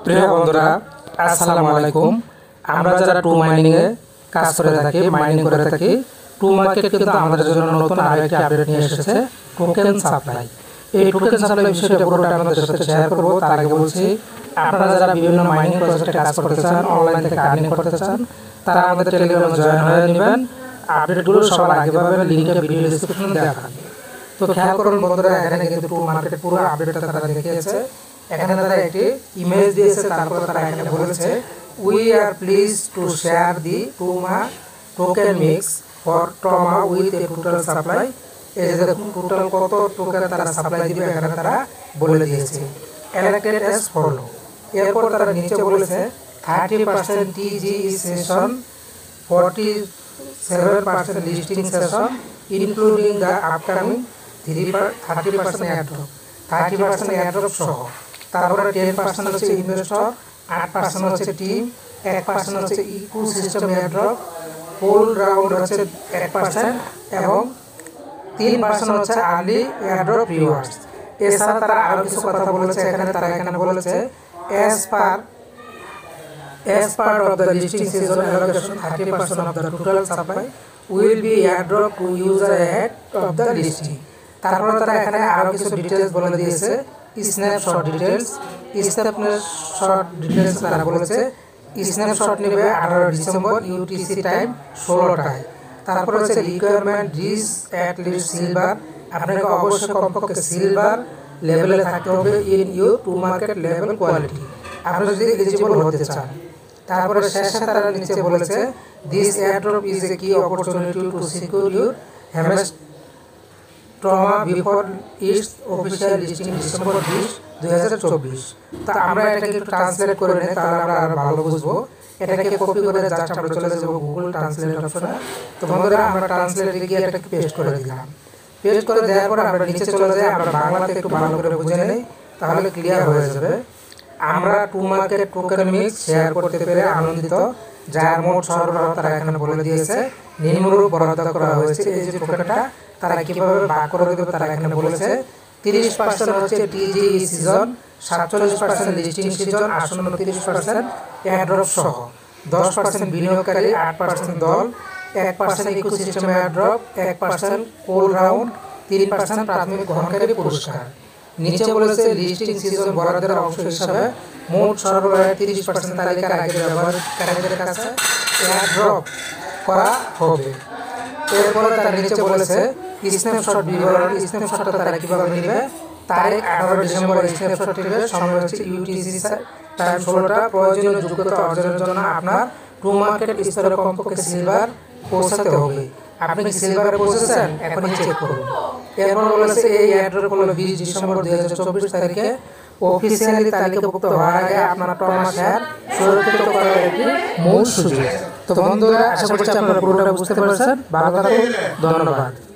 প্রিয় বন্ধুরা আসসালামু আলাইকুম। আমরা যারা টু মাইনিং এ কাজ করে থাকি, মাইনিং করে থাকি, টু মার্কেট কিন্তু আমাদের জন্য নতুন আরেকটি আপডেট নিয়ে এসেছে, টোকেন সাপ্লাই। এই টোকেন সাপ্লাই বিষয়টা পুরোটা আপনাদের সাথে শেয়ার করব। তার আগে বলছি, আপনারা যারা বিভিন্ন মাইনিং প্রজেক্টে কাজ করতে চান, অনলাইন থেকে আর্নিং করতে চান, তারা আমাদের টেলিগ্রামে জয়েন হয়ে নেবেন। আপডেটগুলো সবার আগে পাবেন, লিংকটা ভিডিও ডেসক্রিপশনে দেওয়া থাকবে। তো খেয়াল করুন বন্ধুরা, এখানে কিন্তু টু মার্কেটের পুরো আপডেটটা তারা দেখিয়েছে। এখানে তারা একটি ইমেজ দিয়েছে, তারপর তারা এখানে বলেছে we are pleased to share the Toma tokenomics for Toma with a total supply. এই যে দেখুন টোটাল কত টোকেন তারা সাপ্লাই দিবে এখানে তারা বলে দিয়েছে। এলাক্টেড অ্যাজ ফলো। এরপর তারা নিচে বলেছে 30% টিজি session, 47% listing session including the upcoming 30% airdrop, 30% airdrop সহ। তারপরে 10% হচ্ছে ইনভেস্টর, 8% হচ্ছে টিম, 1% হচ্ছে ইকোসিস্টেম এয়ারড্রপ, হোল রাউন্ড হচ্ছে 1% এবং 3% হচ্ছে আর্লি এয়ারড্রপ রিওয়ার্ডস। এছাড়া তারা আরও কিছু কথা বলেছে। এখানে বলেছে as part of the listing season allocation, 30% of the total supply will be airdrop to user ahead of the listing. তারপরে তারা এখানে আরও কিছু ডিটেলস বলে দিয়েছে। স্ন্যাপশট ডিটেলস তারা বলেছে স্ন্যাপশট নেবে 18 ডিসেম্বর ইউটিসি টাইম 16টায়। তারপরে হচ্ছে requirement reach at least silver, আপনাকে অবশ্যই কমপক্ষে সিলভার লেভেলে থাকতে হবে in your to market level quality, আপনি যদি এলিজিবল হতে চান। তারপরে শেষে তারা নিচে বলেছে this airdrop is a key opportunity to secure your হেমেস্ট Toma before its official listing December 2024। তা আমরা এটাকে একটু ট্রান্সলেট করে নিই, তাহলে আমরা আরও ভালো বুঝবো। এটাকে কপি করে জাস্ট আমরা চলে যাবো গুগল ট্রান্সলেট অপশনে। তো বন্ধুরা, আমরা ট্রান্সলেটে গিয়ে এটাকে পেস্ট করে দিলাম। পেস্ট করে দেওয়ার পর আমরা নিচে চলে যাই, আমরা বাংলাতে একটু ভালো করে বুঝে নিই, তাহলে ক্লিয়ার হয়ে যাবে। আমরা to market token mix share করতে পেরে আনন্দিত, যার মোট সরবরাহ তারা এখানে বলে দিয়েছে নিম্নরূপ বরাদ্দ করা হয়েছে। এই যে টোকেনটা তারা কিভাবে ভাগ করে দেবে তারা এখানে বলেছে 30% হচ্ছে টিজি সিজন, 47% লিস্টিং সিজন, আসন্ন 30% এয়ারড্রপ সহ, 10% বিনিয়োগকারী, 8% দল, 1% ইকোসিস্টেম এয়ারড্রপ, 1% কোল রাউন্ড, 3% প্রাথমিক গ্রহণকারী পুরস্কার। নিচে বলেছে লিস্টিং সিজন বরাদ্দের অংশ হিসাবে মোট সরবরাহের 30% তালিকার আগে ব্যবহারকারীদের কাছে এয়ারড্রপ করা হবে। এরপরে তারা নিচে বলেছে স্ন্যাপশট বিবরণ। স্ন্যাপশটটা তারা কীভাবে নেবে, তারিখ 18 ডিসেম্বর স্ন্যাপশট নেবে, সময় হচ্ছে ইউটিসি টাইম 16টা। প্রয়োজনীয় যোগ্যতা অর্জনের জন্য আপনার টু মার্কেট স্তরে কমপক্ষে সিলভার পৌঁছাতে হবে। আপনি কি সিলভারে পৌঁছেছেন? এখনই চেক করুন। এরপর বলেছে এই এয়ারড্রপ হলো 20 ডিসেম্বর 2024 তারিখে অফিসিয়ালি তালিকাভুক্ত হওয়ার আগে আপনার টমা শেয়ার সুরক্ষিত করার একটি মূল সুযোগ। তো বন্ধুরা, আশা করছি আপনারা পুরোটা বুঝতে পেরেছেন। ভালো থাকুন, ধন্যবাদ।